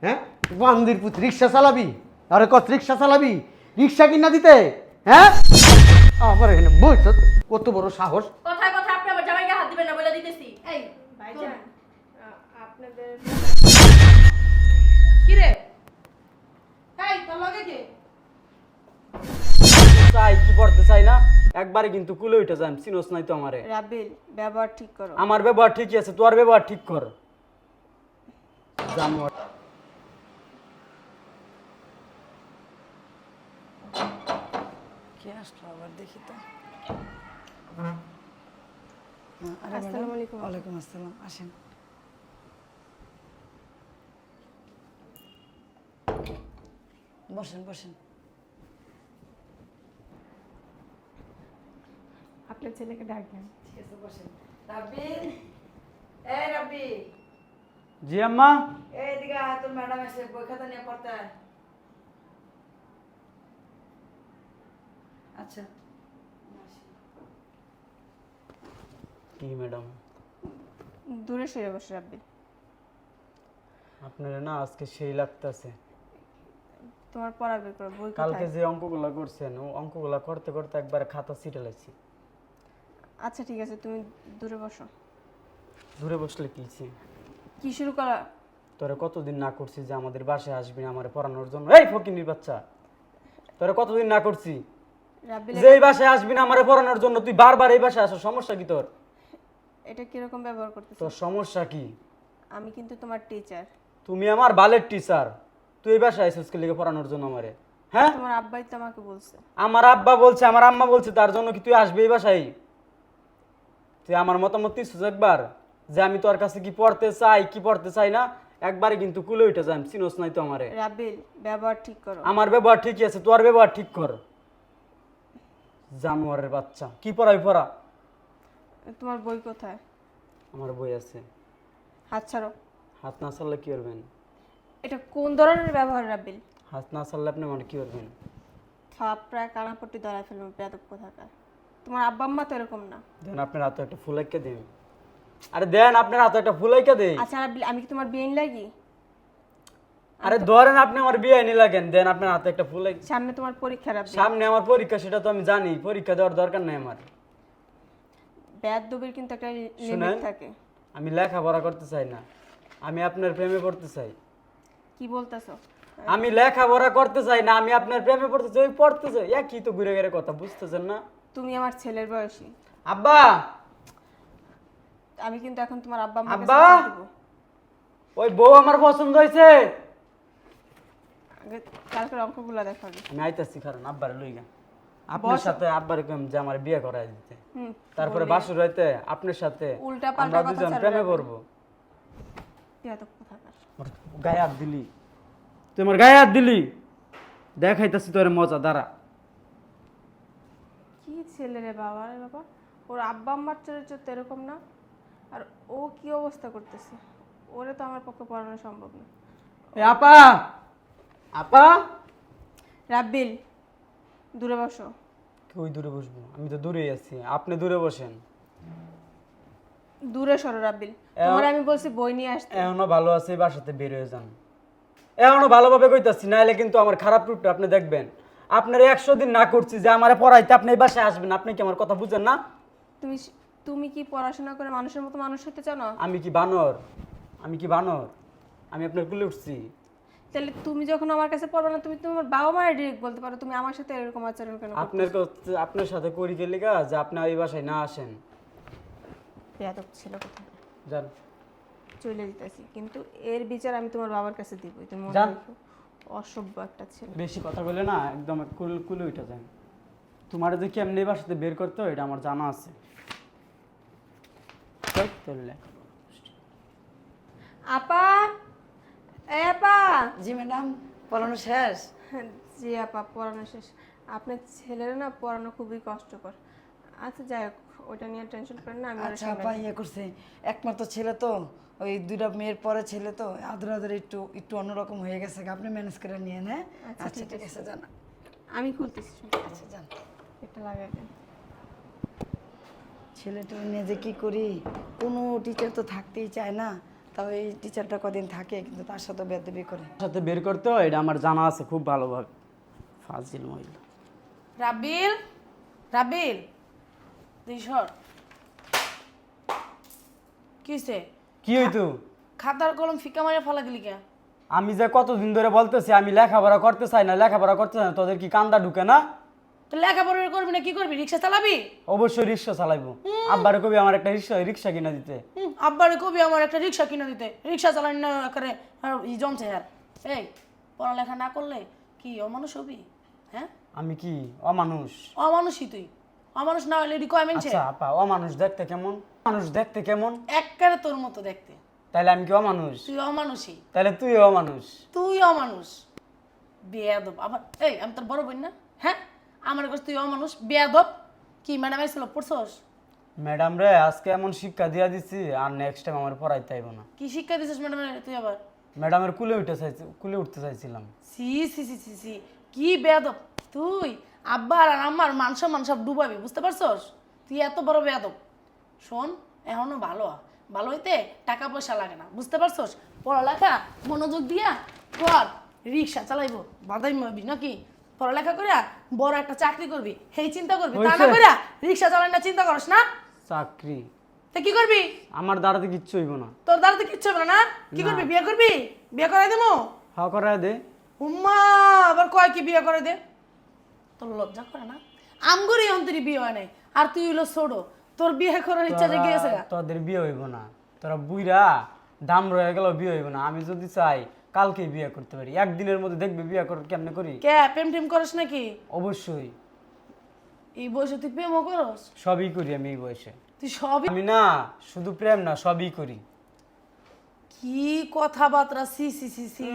হ্যাঁ বান্দির পুত রিক্সা চালাবি? আরে কত রিক্সা চালাবি? রিক্সা কিনা দিতে? হ্যাঁ আমার এখানে বলছ কত বড় সাহস! কথায় কথায় আপনি আমার জামাইকে হাত দিবেন না বলে দিতেছি। এই ভাইজান আপনাদের কি রে? এই তোর লগে কে? চাই কি পড়তে চাই না একবারে কিন্তু কুলে উঠে যান, চিনোস নাই তো আমারে। রাবিল ব্যবহার ঠিক করো। আমার ব্যবহার ঠিকই আছে, তোর ব্যবহার ঠিক কর। জানো কে আসলো আবার দেখি তো। আসসালামু আলাইকুম। ওয়ালাইকুম আসসালাম, আসেন। বসেন বসেন। আপনার ছেলেকে ডাকবেন। ঠিক আছে বসেন। রাব্বিল, এই রাব্বি, জি আম্মা। এইদিকে আয়, তোর ম্যাডাম এসে বই খাতা নিয়ে পড়তে আয়। আচ্ছা কি ম্যাডাম? দূরে সরে বসে রাবিল। আপনার না আজকে সেই লাগতেছে। তোমার পড়া বের করো, বই কালকে কোথায়? যে অঙ্কগুলা করছেন ও অঙ্কগুলা করতে করতে একবার খাতা ছিটে লাগছি। আচ্ছা ঠিক আছে, তুমি দূরে বসো। দূরে বসলে কিছি? কি শুরু করা? তোরে কতদিন না করছি যে আমাদের বাসায় আসবি না আমারে পড়ানোর জন্য? এই ফকিনির বাচ্চা, তোরে কতদিন না করছি রাবিল যে এই বাসায় আসবি না আমারে পড়ানোর জন্য? তুই বারবার এই বাসায় আসো, সমস্যা কি তোর? এটা কিরকম ব্যবহার করতেছো? তোর সমস্যা কি? আমি কিন্তু তোমার টিচার। তুমি আমার বালের টিচার, তুই এই বাসায় আইছিস কি লিগে পড়ানোর জন্য আমারে? হ্যাঁ, তোমার আব্বাই তো আমাকে বলছে। আমার আব্বা বলছে, আমার আম্মা বলছে, তার জন্য কি তুই আসবি এই বাসায়? তুই আমার মতামত দিছিস একবার যে আমি তোর কাছে কি পড়তে চাই কি পড়তে চাই না? একবারে কিন্তু কুলে উঠে যান, চিনোস নাই তো আমারে। রাবিল ব্যবহার ঠিক করো। আমার ব্যবহার ঠিকই আছে, তোর ব্যবহার ঠিক কর। জানোয়ারের বাচ্চা, কি পড়াই পড়া। তোমার বই কোথায়? আমার বই আছে। হাত ছাড়ো। হাত না ছাড়লে কি করবেন? এটা কোন ধরনের ব্যবহার রাবিল? হাত না ছাড়লে আপনি মানে কি করবেন? থাপড়া কানাপট্টি ধরায় ফেলবো, বেয়াদব কোথাকার। তোমার আব্বা আম্মা তো এরকম না। দেন আপনার হাতে একটা ফুলাইকে দিন। আরে দেন আপনার হাতে একটা ফুলাইকে দেই। আচ্ছা রাবিল, আমি কি তোমার বেইন লাগি? আরে ধরেন আপনি আমার বিয়ে নি লাগেন, দেন আপনার হাতে একটা ফুলাই। সামনে তোমার পরীক্ষা রাবিল। সামনে আমার পরীক্ষা, সেটা তো আমি জানি, পরীক্ষা দেওয়ার দরকার নাই আমার। বেয়াদবির কিন্তু একটা লিমিট শুনেন, থাকে। আমি লেখাপড়া করতে চাই না, আমি আপনার প্রেমে পড়তে চাই। কি বলতেছো? আমি লেখাপড়া করতে চাই না, আমি আপনার প্রেমে পড়তে চাই। ওই পড়তে চাই, একই তো ঘুরে ঘুরে কথা, বুঝতেছেন না? তুমি আমার ছেলের বয়সী। আব্বা, আমি কিন্তু এখন তোমার আব্বা আম্মাকে আব্বা! শিখিয়ে দেবো। ওই বউ আমার পছন্দ হয়েছে। আগে কালকের অঙ্কগুলো দেখো আগে। আমি আইতাছি, কারণ আব্বারে লই গা আপনার সাথে আব্বারে কম যে আমার বিয়ে করাই দিতে। হুম, তারপরে বাসুর হইতে আপনার সাথে উল্টা পাল্টা আমরা কথা দুজন ছাড়বে প্রেমে না। পড়বো। বেয়াদব কোথাকার। আমার গায়ে হাত দিলি, তুই আমার গায়ে হাত দিলি, দেখাইতাছি তোর মজা, দাঁড়া। কি ছেলে রে বাবা, রে বাবা, ওর আব্বা আম্মার চরিত্র তো এরকম না, আর ও কি অবস্থা করতেছে। ওরে তো আমার পক্ষে পড়ানো সম্ভব না। এ আপা, আপা। রাব্বিল দূরে বসো। ওই দূরে বসবো? আমি তো দূরেই আছি, আপনি দূরে বসেন। দূরে সরো রাব্বিল, তোমার আমি বলছি বই নিয়ে আসতে। এখনো ভালো আছে, এই বাসাতে বের হয়ে যান। এখনো ভালোভাবে কইতাছি, নাহলে কিন্তু আমার খারাপ রূপটা আপনি দেখবেন। আপনার 100 দিন না করছি যে আমারে পড়াইতে আপনি এই বাসায় আসবেন, আপনি কি আমার কথা বুঝেন না? তুমি তুমি কি পড়াশোনা করে মানুষের মতো মানুষ হতে চাও না? আমি কি বানর? আমি কি বানর? আমি আপনার কুলে উঠছি। তাহলে তুমি যখন আমার কাছে পড়বে না, তুমি তোমার বাবা মায়ের ডিরেক্ট বলতে পারো তুমি আমার সাথে এরকম আচরণ কেন করছো? আপনার সাথে করি কে লিগা যে আপনি এই বাসায় না আসেন? বেয়াদব ছিল কোথায়। যান চলে যেতেছি, কিন্তু এর বিচার আমি তোমার বাবার কাছে দিব। তুমি মনে যান। রেখো, অসভ্য একটা ছেলে। বেশি কথা বলে না, একদম কুলে উঠে যান। তোমার যে কেমনি এই বাসাতে বের করতে হয় এটা আমার জানা আছে। চল, চললে। আপা, এ আপা। জি ম্যাডাম, পড়ানো শেষ? জি আপা, পড়ানো শেষ। আপনার ছেলের না পড়ানো খুবই কষ্টকর। আচ্ছা যাই হোক, ওইটা নিয়ে টেনশন করেন না, আমি ওরা আচ্ছা সামলাই আপা, নেব। ইয়ে করছে, একমাত্র ছেলে তো, ওই দুইটা মেয়ের পরে ছেলে তো, আদর আদর একটু একটু অন্যরকম হয়ে গেছে, আপনি ম্যানেজ করে নিয়ে নেন। আচ্ছা ঠিক আছে, জান। আমি খুলতেছি, আচ্ছা যান। এটা লাগাই দেন। ছেলেটা নিয়ে যে কি করি, কোনো টিচার তো থাকতেই চায় না, তাও এই টিচারটা কদিন থাকে কিন্তু তার সাথে বেদবি করে। সাথে বের করতে হয় এটা আমার জানা আছে খুব ভালোভাবে। ফাজিল মহিলা। রাবিল, রাবিল, তুই সর। কিসে কি হইতো? খাতার কলম ফিকা মারে ফেলা দিলি কে? আমি যে কতদিন ধরে বলতেছি আমি লেখাপড়া করতে চাই না, লেখাপড়া করতে চাই না, তোদের কি কান্দা ঢুকে না? তো লেখাপড়া করবি না কি করবি? রিক্সা চালাবি? অবশ্যই রিক্সা চালাইবো। আব্বারে কবি আমার একটা রিক্সা কিনা দিতে। আব্বারে কবি আমার একটা রিক্সা কিনে দিতে। রিক্সা চালানি না করে ই জমছে আর। এই পড়ালেখা না করলে কি অমানুষ হবি? হ্যাঁ, আমি কি অমানুষ? অমানুষই তুই। অমানুষ না হলে এডি কয় মেনছে? আচ্ছা আপা, অমানুষ দেখতে কেমন? মানুষ দেখতে কেমন? একবারে তোর মতো দেখতে। তাহলে আমি কি অমানুষ? তুই অমানুষই। তাহলে তুই অমানুষ। তুই অমানুষ, বেয়াদব। আবার এই আমি তোর বড় বোন না? হ্যাঁ, আমার কাছে তুই অমানুষ, বেয়াদব। কি ম্যাডাম আইছিল পড়ছস? ম্যাডাম রে আজকে এমন শিক্ষা দিয়া দিছি আর নেক্সট টাইম আমার পড়াইতে আইব না। কি শিক্ষা দিছিস ম্যাডাম তুই আবার? ম্যাডামের কুলে উঠতে চাইছিলাম। সি সি সি সি সি, কি বেয়াদব তুই! আব্বার আর আমার মান সম্মান সব ডুবাবি, বুঝতে পারছস? তুই এত বড় বেয়াদব। শোন, এখনো ভালো হ। ভালো হইতে টাকা পয়সা লাগে না, বুঝতে পারছস? পড়ালেখা মনোযোগ দিয়া কর। রিক্সা চালাইবো বাদাই মাবি নাকি? পড়ালেখা করিয়া বড় একটা চাকরি করবি, সেই চিন্তা করবি। তা না হইছে। করিয়া রিক্সা চালাই না চিন্তা করস না? চাকরি তা কি করবি? আমার দ্বারাতে কিচ্ছু হইব না। তোর দ্বারা তো কিচ্ছু হবে না। না কি না। করবি? বিয়ে করবি? বিয়ে করাই দেবো? হা করায় দে। উম্মা আবার কয় কি বিয়ে করে দে? তোর লজ্জা করে না? আমগরি অন্তরি বিয়ে হয় নাই, আর তুই হইলো ছোট, তোর বিয়ে করার ইচ্ছা জেগে গেছে গা। তোদের বিয়ে হইব না। তোরা বুইরা দাম রয়ে গেল, বিয়ে হইব না। আমি যদি চাই কালকে বিয়ে করতে পারি, একদিনের মধ্যে দেখবে বিয়ে কেমনে করি। কে প্রেম টেম করস নাকি? অবশ্যই এই বয়সে তুই প্রেমও করস? সবই করি আমি এই বয়সে। তুই সবই আমি না শুধু প্রেম না, সবই করি। কি কথাবার্তা! সি সি সি সি,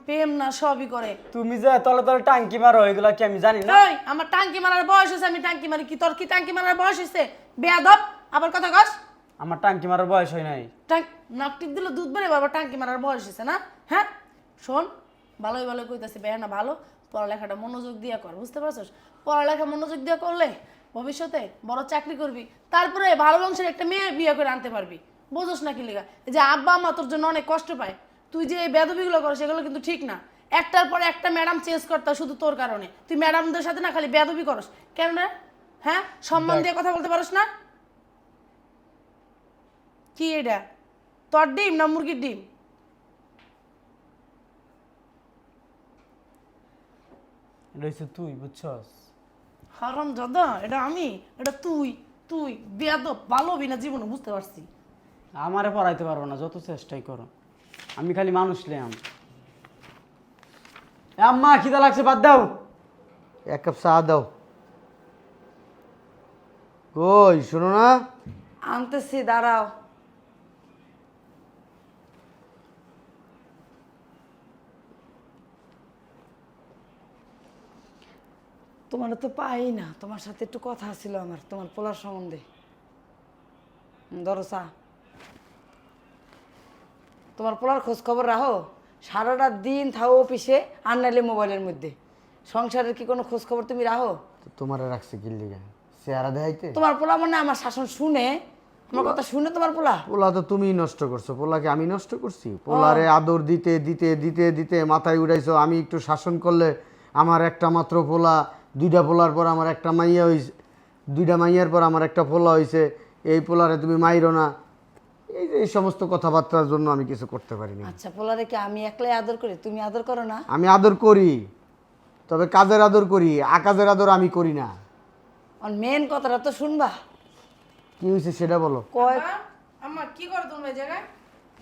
প্রেম না সবই করে। তুমি যে তলে তলে টাঙ্কি মারো এগুলা কি আমি জানি না? ওই আমার টাঙ্কি মারার বয়স হয়েছে, আমি টাঙ্কি মারি কি? তোর কি টাঙ্কি মারার বয়স হয়েছে? বেয়াদব, আবার কথা কস। আমার টাঙ্কি মারার বয়স হয় নাই। নাক টিপ দিলে দুধ বেড়ে বাবা, টাঙ্কি মারার বয়স হয়েছে না? হ্যাঁ শোন, ভালোই ভালো কইতাছি, বেয়া না ভালো। পড়ালেখাটা মনোযোগ দিয়া কর, বুঝতে পারছস? পড়ালেখা মনোযোগ দিয়া করলে ভবিষ্যতে বড় চাকরি করবি, তারপরে ভালো বংশের একটা মেয়ে বিয়ে করে আনতে পারবি। বুঝোস না কি লেগা? এই যে আব্বা আম্মা তোর জন্য অনেক কষ্ট পায়, তুই যে এই বেদবিগুলো করো সেগুলো কিন্তু ঠিক না। একটার পরে একটা ম্যাডাম চেঞ্জ করতে হয় শুধু তোর কারণে। তুই ম্যাডামদের সাথে না খালি বেদবি করস কেন না? হ্যাঁ, সম্মান দিয়ে কথা বলতে পারস না? কি এটা তোর ডিম না মুরগির ডিম? এটা হচ্ছে তুই, বুঝছস? হারাম দাদা, এটা আমি, এটা তুই। তুই বেয়াদব, ভালো হবি না জীবনে, বুঝতে পারছি। আমারে পড়াইতে পারবো না যত চেষ্টাই করো। আমি খালি মানুষ লেম। আম্মা খিদা লাগছে, বাদ দাও। এক কাপ চা দাও। কই শোনো না? আনতেছি, দাঁড়াও। তোমার তো পাই না, তোমার সাথে একটু কথা ছিল আমার, তোমার পোলার সম্বন্ধে। ধরো চা। তোমার পোলার খোঁজ খবর রাখো? সারাটা দিন থাও অফিসে, আর নাইলে মোবাইলের মধ্যে। সংসারের কি কোনো খোঁজ খবর তুমি রাখো? তো তোমারে রাখছে কি লিগা? চেহারা দেখাইতে? তোমার পোলা মানে আমার শাসন শুনে, আমার কথা শুনে তোমার পোলা? পোলা তো তুমিই নষ্ট করছো। পোলাকে আমি নষ্ট করছি? পোলারে আদর দিতে দিতে দিতে দিতে মাথায় উড়াইছো। আমি একটু শাসন করলে আমার একটা মাত্র পোলা, দুইটা পোলার পর আমার একটা মাইয়া হইছে, দুইটা মাইয়ার পর আমার একটা পোলা হইছে, এই পোলারে তুমি মাইরো না। এই যে এই সমস্ত কথাবার্তার জন্য আমি কিছু করতে পারিনি। আচ্ছা, পোলারে কি আমি একলাই আদর করি, তুমি আদর করো না? আমি আদর করি, তবে কাজের আদর করি, আকাজের আদর আমি করি না। আর মেন কথাটা তো শুনবা। কি হয়েছে সেটা বলো। কয় আম্মা কি করো তোমরা এই জায়গায়?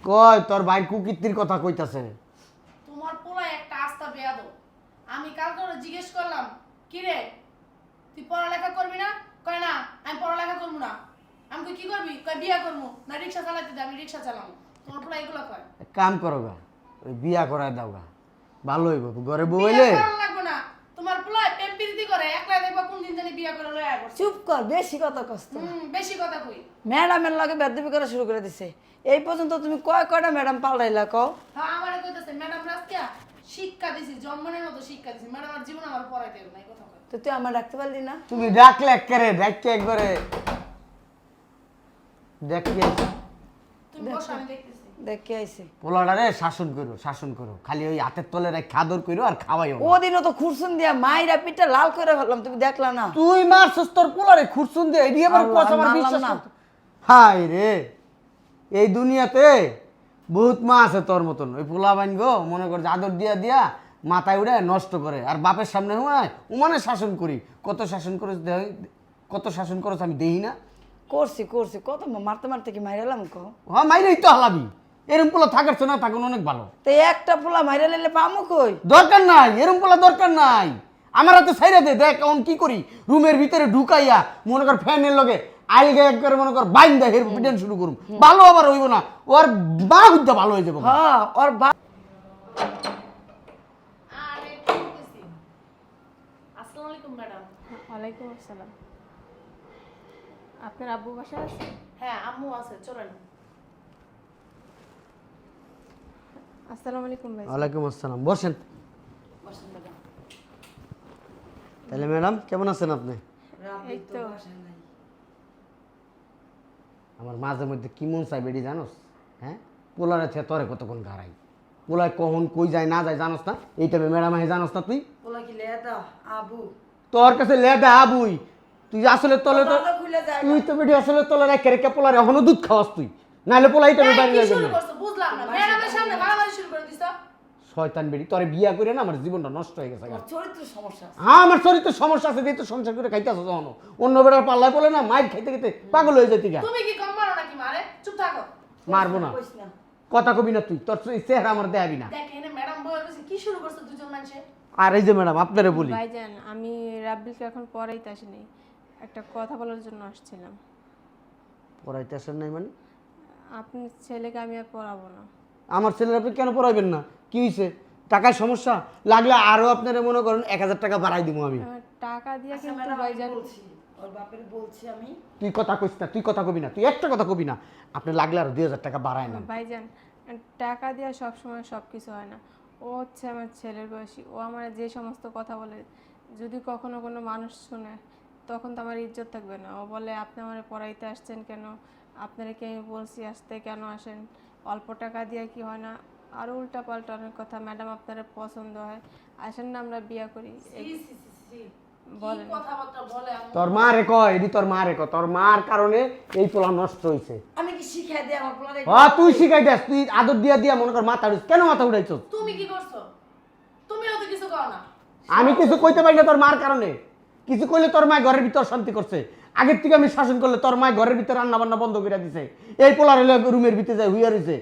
কয় তোর ভাই কুকীর্তির কথা কইতাছে। তোমার পোলা একটা আস্থা বেয়াদব। আমি কালকে ওরা জিজ্ঞেস করলাম, কি রে তুই পড়ালেখা করবি না? কয় না, আমি পড়ালেখা করবো না। আমি কই কি করবি? কয় বিয়া করবো না, রিক্সা চালাতে দে, আমি রিক্সা চালাবো। তোমার পোলা এগুলো কয়। এক কাম করো গা, ওই বিয়া করায় দাও গা, ভালো হইব। ঘরে বউ বিয়া হইলে করার লাগবে না। তোমার পোলা প্রেম প্রীতি করে, একলা দেখবা কোন দিন জানি বিয়া করে লয়া করছে। চুপ কর, বেশি কথা কষ্ট। বেশি কথা কই। ম্যাডামের লগে বেদবি করা শুরু করে দিছে। এই পর্যন্ত তুমি কয়টা ম্যাডাম পাল্টাইলা কও? হ্যাঁ, আমারে কইতাছে ম্যাডাম রাস্তা শিক্ষা দিছি, জন্মনের মতো শিক্ষা দিছি। ম্যাডাম আর জীবন আমার পড়াইতে হবে না, এই কথা কয়। তো তুই আমার রাখতে পারলি না? তুমি ডাকলে একেবারে ডাকতে একবারে দেখি। তুমি বসো, আমি দেখতেছি। দেখে আইছে পোলাটারে শাসন করো, শাসন করো, খালি ওই হাতের তলে রাখ খাদর করো আর খাওয়াইও না। ওদিনও তো খুরসুন দিয়া মাইরা পিঠটা লাল করে ফেললাম, তুমি দেখলা না? তুই মারছস তোর পোলারে খুরসুন দিয়ে এডি আবার আল্লাহ, কস আমার মারলাম বিশ্বাস না। করতে। হায় রে, এই দুনিয়াতে বহুত মা আছে তোর মতন, ওই পোলা বাইন গো মনে কর যে আদর দিয়া দিয়া মাথায় উড়ে নষ্ট করে, আর বাপের সামনে হুমায় উমানে শাসন করি। কত শাসন করছ কত শাসন করছ আমি দেই না। করছি করছি, কত মারতে মারতে কি মাইরালাম কো? হ্যাঁ মাইরেই তো হালাবি, এরম পোলা থাকার না থাকুন অনেক ভালো। তো একটা পোলা মাইরা নিলে পামু কই? দরকার নাই, এরম পোলা দরকার নাই। আমার হাতে ছাইরা দে, দেখ এখন কি করি, রুমের ভিতরে ঢুকাইয়া মনে কর ফ্যানের লগে আইলগে একবারে মনে কর বাইন দেয় পিটান শুরু করুম, ভালো আবার হইব না, ওর বা হুদ্দা ভালো হয়ে যাবো। হ্যাঁ ওর আরে কি করতেছি? আসসালামু আলাইকুম ম্যাডাম। ওয়ালাইকুম আসসালাম। আপনার আব্বু বাসায় আছে? হ্যাঁ আম্মু আছে, চলেন। আসসালামু আলাইকুম ভাই। ওয়ালাইকুম আসসালাম, বসেন। বসেন ম্যাডাম। তাহলে ম্যাডাম কেমন আছেন আপনি? এই তো আমার মাঝে মধ্যে কি মন চাই বেডি জানোস? হ্যাঁ, পোলারে থেকে তরে কতক্ষণ গাড়াই, পোলায় কখন কই যায় না যায় জানোস না? এই টাইমে ম্যাডাম আহে জানোস না তুই? পোলা কি লেদা আবু তোর কাছে লেদা আবুই, তুই আসলে তলে তো দরজা খুলে যায় তুই তো বেডি আসলে তলে রেখে রেখে পোলারে এখনো দুধ খাওয়াস তুই, নাহলে পোলা এই টাইমে এই, বাইরে কি যাবে শুরু না। করছো বুঝলাম না, ম্যাডামের সামনে বাড়াবাড়ি শুরু করে দিছো। শয়তান বেডি, তোরে বিয়া করে না আমার জীবনটা নষ্ট হয়ে গেছে। ওর চরিত্র সমস্যা আছে। হ্যাঁ আমার শরীর তো সমস্যা আছে, দিয়ে তো সংসার করে খাইতেছো তখন অন্য বেড়ার পাল্লায় বলে না মাইর খাইতে খাইতে পাগল হয়ে যেতে গা। তুমি কি কম মারো নাকি মারে? চুপ থাকো। মারবো না, কইস না। কথা কবি না তুই, তোর চেহারা আমার দেখাবি না। দেখ এনে ম্যাডাম বলে গেছে, কি শুরু করছো দুজন মানুষে? আর এই যে ম্যাডাম আপনারে বলি, ভাইজান, আমি রাব্বিলকে এখন পড়াইতে আসিনি, একটা কথা বলার জন্য আসছিলাম। পড়াইতে আসেন নাই মানে? আপনার ছেলেকে আমি আর পড়াবো না। আমার ছেলের আপনি কেন পড়াইবেন না? কি হয়েছে? টাকার সমস্যা লাগলে আরো আপনারা মনে করেন 1000 টাকা বাড়াই দিব আমি। আমার টাকা দিয়ে আচ্ছা কিন্তু ম্যাডাম, আমি ভাইজান বলছি ওর বাপের বলছি আমি। তুই কথা কইস না, তুই কথা কবি না, তুই একটা কথা কবি না। আপনি লাগলে আরো 2000 টাকা বাড়ায় না। ভাইজান, টাকা দিয়ে সবসময় সব কিছু হয় না। ও হচ্ছে আমার ছেলের বয়সী, ও আমার যে সমস্ত কথা বলে যদি কখনো কোনো মানুষ শুনে তখন তো আমার ইজ্জত থাকবে না। ও বলে আপনি আমার পড়াইতে আসছেন কেন, আপনারা কি আমি বলছি আসতে কেন আসেন, অল্প টাকা দিয়ে কি হয় না, আরও উল্টা পাল্টা অনেক কথা। ম্যাডাম আপনারা পছন্দ হয় আসেন না, আমরা বিয়ে করি। সি সি সি সি। বলেন। কি কথাবার্তা বলে আম্মু? তোর মা রে কয়, এডি তোর মা রে কয়, তোর মার কারণে এই পোলা নষ্ট হইছে। আমি কি শিখাই দিই আমার পোলারে? হ্যাঁ তুই শিখাই দেস, তুই আদর দিয়া দিয়া মনে কর মাথা উড়াইছ, কেন মাথা উড়াইছ? তুমি কি করছো? তুমিও তো কিছু করো না। আমি কিছু কইতে পারি না তোর মার কারণে। কিছু কইলে তোর মা ঘরের ভিতর শান্তি করছে, আগের থেকে আমি শাসন করলে তোর মা ঘরের ভিতরে রান্না বান্না বন্ধ করে দিছে। এই পোলার হলে রুমের ভিতরে যায় হুইয়া রয়েছে,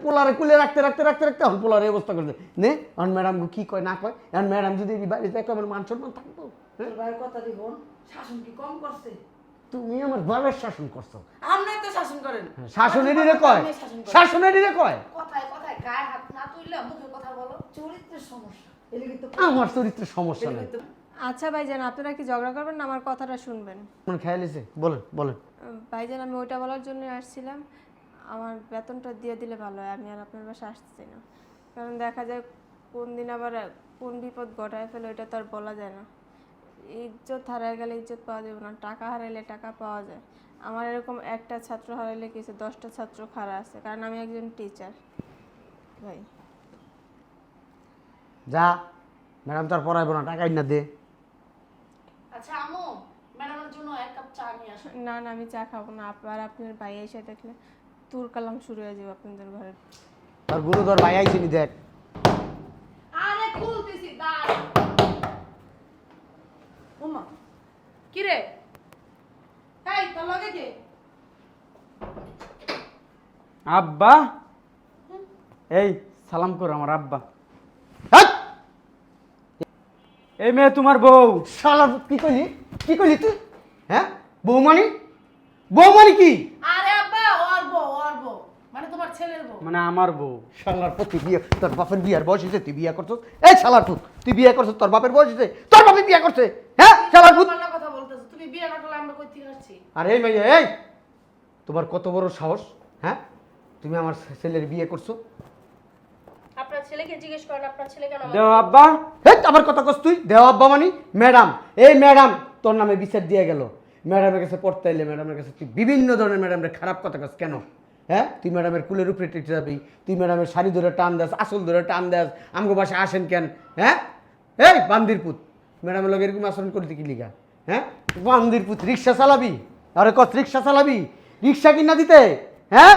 পোলারে কুলে রাখতে রাখতে রাখতে রাখতে এখন পোলারে অবস্থা করছে নে। এখন ম্যাডাম কি কয় না কয়, এখন ম্যাডাম যদি বাইরে যায় আমার মান সম্মান থাকবো? তোর ভাইয়ের কথা দিবন, শাসন কি কম করছে? তুমি আমার বাবার শাসন করছো। আমরাই তো শাসন করেন। শাসনেরই রে কয়, আপনি শাসন করেন। শাসনেরই রে কয়। কথায় কথায় গায়ে হাত না তুললে মুখে কথা বলো। চরিত্রের সমস্যা, এলে কিন্তু আমার চরিত্রের সমস্যা নেই। আচ্ছা ভাইজান, আপনারা কি ঝগড়া করবেন না আমার কথাটা শুনবেন? আমার খেয়াল এসে বলেন বলেন। ভাইজান, আমি ওইটা বলার জন্য আসছিলাম, আমার বেতনটা দিয়ে দিলে ভালো হয়। আমি আর আপনার বাসায় আসতেছি না, কারণ দেখা যায় কোন দিন আবার কোন বিপদ ঘটায় ফেলে ওইটা তো আর বলা যায় না। ইজ্জত হারায় গেলে ইজ্জত পাওয়া যাবে না, টাকা হারাইলে টাকা পাওয়া যায়। আমার এরকম একটা ছাত্র হারাইলে কিছু 10টা ছাত্র খারাপ আছে, কারণ আমি একজন টিচার। ভাই যা, ম্যাডাম তোর পড়াইবো না, টাকাই না দে। আচ্ছা আম্মু, ম্যাডামের জন্য এক কাপ চা নিয়ে আসো। না না, আমি চা খাবো না। আবার আপনার ভাই এসে দেখলে তুর কালাম শুরু হয়ে যাবে আপনাদের ঘরে। তোর গুরু তোর ভাই আইছিনি দেখ। আরে খুলতেছি দাঁড়া। ওমা কি রে? এই তোর লগে কে? আব্বা, এই সালাম করো আমার আব্বা। হাট! এই মেয়ে তোমার বউ। শালা কি কইলি, কি কইলি তুই? হ্যাঁ বৌমানি, বৌমানি কি? আরে আব্বা, ওর বউ মানে তোমার ছেলের বউ। মানে আমার বউ। শালার প্রতি বিয়ে, তোর বাপের বিয়ার বয়স হয়েছে তুই বিয়ে করছিস? এই শালার পুত, তুই বিয়ে করছিস তোর বাপের বয়স হয়েছে? তোর বাপে বিয়ে করছে? হ্যাঁ শালার পুত। পাল্লা কথা বলতেছো, তুমি বিয়ে না করলে আমরা কই থেকে আসছি? আর এই মেয়ে, এই তোমার কত বড় সাহস? হ্যাঁ তুমি আমার ছেলের বিয়ে করছো? আপনার ছেলেকে জিজ্ঞেস করেন আপনার ছেলে কেন আমাকে দেও আব্বা। হেট, আবার কথা কস তুই? দেওয়া আব্বা মানি ম্যাডাম, এই ম্যাডাম তোর নামে বিচার দিয়ে গেল। ম্যাডামের কাছে পড়তে এলে ম্যাডামের কাছে তুই বিভিন্ন ধরনের ম্যাডামের খারাপ কথা কস কেন? হ্যাঁ তুই ম্যাডামের কুলের উপরে টেটে যাবি, তুই ম্যাডামের শাড়ি ধরে টান দাস, আসল ধরে টান দাস, আমাকে বাসায় আসেন কেন? হ্যাঁ এই বান্দির পুত, ম্যাডামের লোক এরকম আচরণ করতে কি লিগা? হ্যাঁ বান্দির পুত, রিক্সা চালাবি? আরে কত রিক্সা চালাবি? রিক্সা কিনা দিতে? হ্যাঁ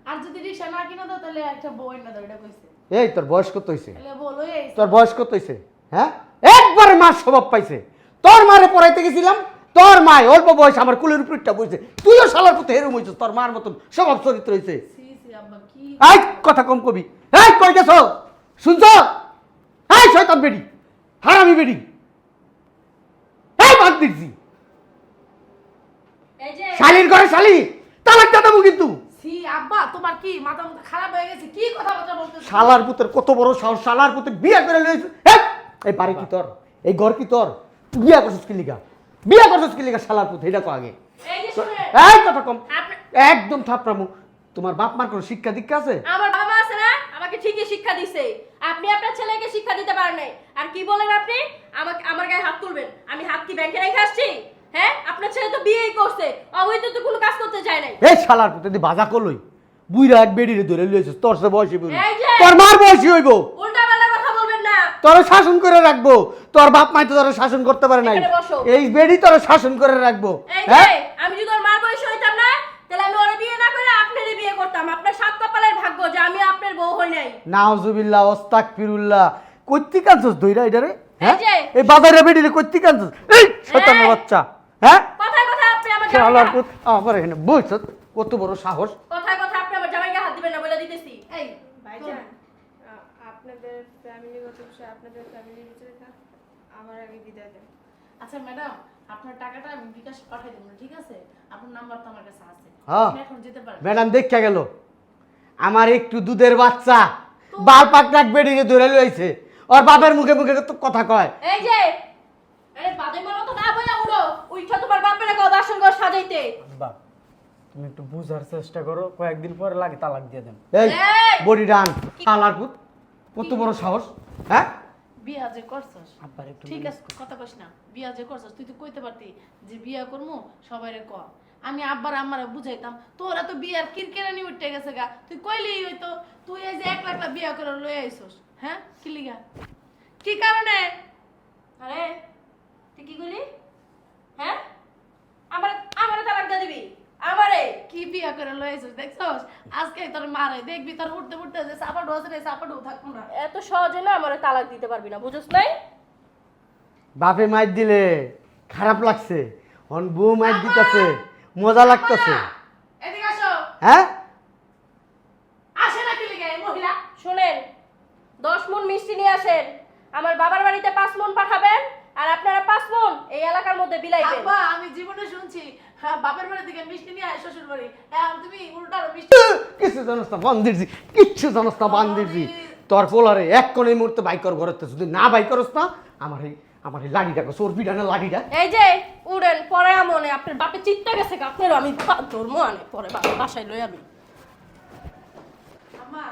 আর যদি রিক্সা না কিনা দাও তাহলে একটা বই না দাও, এটা কইছে। এই তোর বয়স কত হয়েছে? তাহলে বলোই তোর বয়স কত হয়েছে? হ্যাঁ একবারে মার স্বভাব পাইছে। তোর মারে পড়াইতে গেছিলাম, তোর মায় অল্প বয়স আমার কুলের উপরটা বইছে, তুইও শালার পুতে হেরুম হয়েছিস, তোর মার মতন স্বভাব চরিত্র হয়েছে। সি সি আব্বা কি এই কথা কম কবি, এই কই গেছ শুনছ? এই শয়তান বেডি, হারামি বেডি, এই বাদ দিচ্ছি এই যে শালির ঘরে শালি, তালাক দিয়ে দেবো কিন্তু। সি আব্বা তোমার কি মাথা মুথা খারাপ হয়ে গেছে? কি কথা বলতেছ? শালার পুতের কত বড় সাহস, শালার পুতে বিয়ে করে লইছে। এই বাড়ি কি তোর? এই ঘর কি তোর? বিয়া করছিস কি লিগা? বিয়া করছিস কি লিগা শালার পুত? এটা তো আগে এই যে শুনে এই কথা কম, আপনি একদম থাপড়ামু। তোমার বাপ মার কোনো শিক্ষা দীক্ষা আছে? আমার বাবা আছে না, আমাকে ঠিকই শিক্ষা দিছে। আপনি আপনার ছেলেকে শিক্ষা দিতে পারেন নাই। আর কি বলেন আপনি? আমাকে আমার গায়ে হাত তুলবেন? আমি হাত কি ব্যাংকে রেখে আসছি? হ্যাঁ আপনার ছেলে তো বিয়েই করছে, অবৈধ তো কোনো কাজ করতে যায় নাই। এই শালার পুতে দি বাজা করলই বুইরা এক বেডিরে ধরে লইছিস, তোর সে বয়সী বুড়ি, এই যে- তোর মার বয়সী হইব, উল্টা পাল্টা কথা বলবেন না। তোর শাসন করে রাখবো। তোর বাপ মাই তো তোর শাসন করতে পারে নাই, এখানে বসো। এই বেডি তোর শাসন করে রাখবো। এই যে হ্যাঁ আমি যদি ওর মার বয়সী হইতাম না, তাহলে আমি ওরে বিয়ে না করে আপনারই বিয়ে করতাম। আপনার সাত কপালের ভাগ্য যে আমি আপনার বউ হই নাই। নাউজুবিল্লাহ ওয়াস্তাগফিরুল্লাহ, কইতি কাঁদছস দইরা এটারে? হ্যাঁ যে- এই বাজারে বেডিরে কইতি কাঁদছস? এই শয়তানের এই! বাচ্চা, হ্যাঁ কথায় কথায় আপনি আমার শালার জামাইকে পুত আমার এখানে বইছস, কত বড় সাহস। কথায় কথায় আপনি আমার জামাইকে হাত দিবেন না বলে দিতেছি। এই ভাইজান আপনাদের ফ্যামিলিগত বিষয় আপনাদের ফ্যামিলির ভিতরে থাক, আমার আগে বিদায় দেন। আচ্ছা ম্যাডাম, আপনার টাকাটা আমি বিকাশে পাঠিয়ে দেবো, ঠিক আছে? আপনার নাম্বার তো আমার কাছে আছে, হ্যাঁ। আপনি এখন যেতে পারেন। ম্যাডাম দেখা গেল আমার একটু দুধের বাচ্চা বাল পাকনাক বেডিরে ধরে লইছে, ওর বাপের মুখে মুখে তো কথা কয়। এই যে আরে বাদে মারো তো না বইয়া উড়ো, উইঠা তোমার বাপের কও বাসন ঘর সাজাইতে। আব্বা তুমি একটু বুঝার চেষ্টা করো, কয়েকদিন পরে লাগে তালাক দিয়ে দেন। এই এই! বডি ডান শালার পুত, কত বড় সাহস। হ্যাঁ বিয়া যে করছস, আব্বার একটু ঠিক আছে কথা কইস না, বিয়া যে করছস তুই তো কইতে পারতি যে বিয়া করমু সবাইরে ক। আমি আব্বার আম্মারে বুঝাইতাম, তোরা তো বিয়ার কিরকিরানি উঠে গেছে গা, তুই কইলি হইতো। তুই এই যে একলা একলা বিয়া করে লই আইছস, হ্যাঁ কি লিগা, কি কারণে? আরে তুই কি কইলি? হ্যাঁ আমারে আমারে তালাক দিয়ে দিবি? আমারে কি বিয়া করে লই আইছস দেখছস? আজকে তোর মারে দেখবি, তোর উঠতে উঠতে যে সাপাডু আছে রে, সাপাডু থাকবো না। এত সহজে না আমারে তালাক দিতে পারবি না, বুঝছস নাই? বাপে মাইর দিলে খারাপ লাগছে, অন বউ মাইর দিতেছে মজা লাগতেছে। এদিকে আসো। হ্যাঁ আসে না কি লিগা এই মহিলা? শুনেন, 10 মণ মিষ্টি নিয়ে আসেন, আমার বাবার বাড়িতে 5 মণ পাঠাবেন, আর আপনারা 5 মণ এই এলাকার মধ্যে বিলাইবেন। আব্বা আমি জীবনে শুনছি, হ্যাঁ বাপের বাড়ি থেকে মিষ্টি নিয়ে আয় শ্বশুর বাড়ি, হ্যাঁ তুমি উল্টা মিষ্টি। কিছু জানোস না বান্দিরজি, কিচ্ছু জানোস না বান্দিরজি। তোর পোলারে এক কোন এই মুহূর্তে বাইকর ঘরেতে, যদি না বাইক করস না আমার এই লাঠিটা চর্বি ডানা লাঠিটা। এই যে উড়েন পরে আমনে আপনার বাপে চিত্তা গেছে আপনারও আমি ধর্ম আনে পরে বাসায় লই আমি। আম্মা